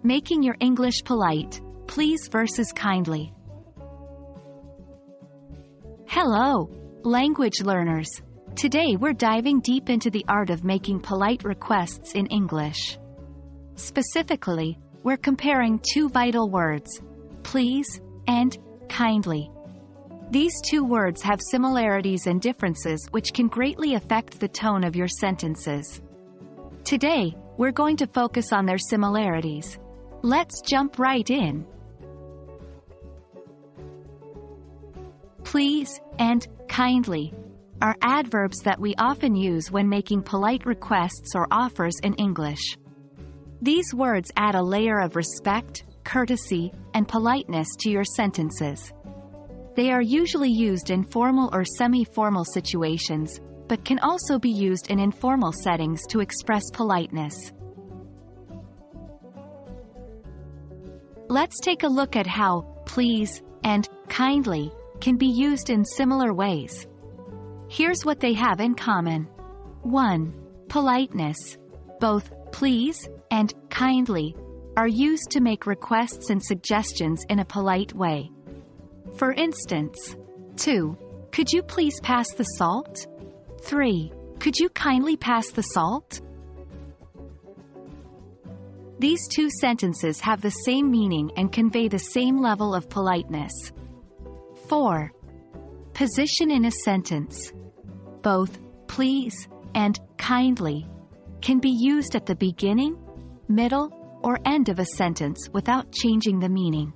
Making your English polite, please versus kindly. Hello, language learners. Today we're diving deep into the art of making polite requests in English. Specifically, we're comparing two vital words, please and kindly. These two words have similarities and differences which can greatly affect the tone of your sentences. Today, we're going to focus on their similarities. Let's jump right in. Please and kindly are adverbs that we often use when making polite requests or offers in English. These words add a layer of respect, courtesy, and politeness to your sentences. They are usually used in formal or semi-formal situations, but can also be used in informal settings to express politeness. Let's take a look at how please and kindly can be used in similar ways. Here's what they have in common. 1. Politeness. Both please and kindly are used to make requests and suggestions in a polite way. For instance, 2. Could you please pass the salt? 3. Could you kindly pass the salt? These two sentences have the same meaning and convey the same level of politeness. 4. Position in a sentence. Both please and kindly can be used at the beginning, middle, or end of a sentence without changing the meaning.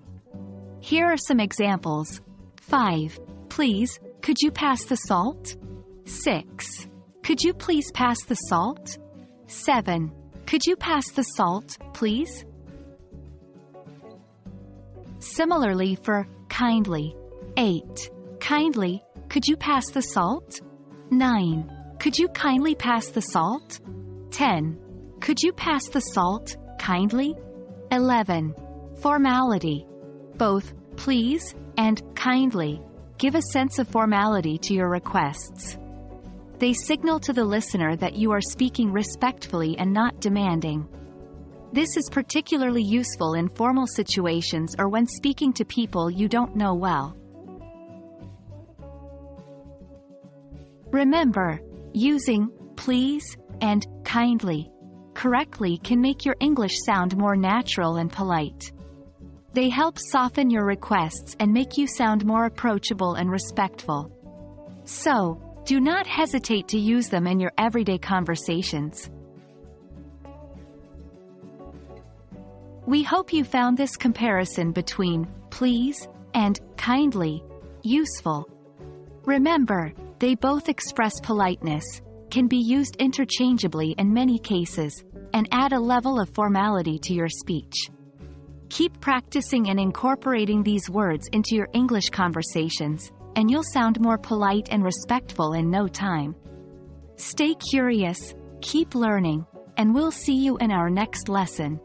Here are some examples. 5. Please, could you pass the salt? 6. Could you please pass the salt? 7. Could you pass the salt, please? Similarly for kindly. 8. Kindly, could you pass the salt? 9. Could you kindly pass the salt? 10. Could you pass the salt, kindly? 11. Formality. Both please and kindly give a sense of formality to your requests. They signal to the listener that you are speaking respectfully and not demanding. This is particularly useful in formal situations or when speaking to people you don't know well. Remember, using please and kindly correctly can make your English sound more natural and polite. They help soften your requests and make you sound more approachable and respectful. So, do not hesitate to use them in your everyday conversations. We hope you found this comparison between please and kindly useful. Remember, they both express politeness, can be used interchangeably in many cases, and add a level of formality to your speech. Keep practicing and incorporating these words into your English conversations, and you'll sound more polite and respectful in no time. Stay curious, keep learning, and we'll see you in our next lesson.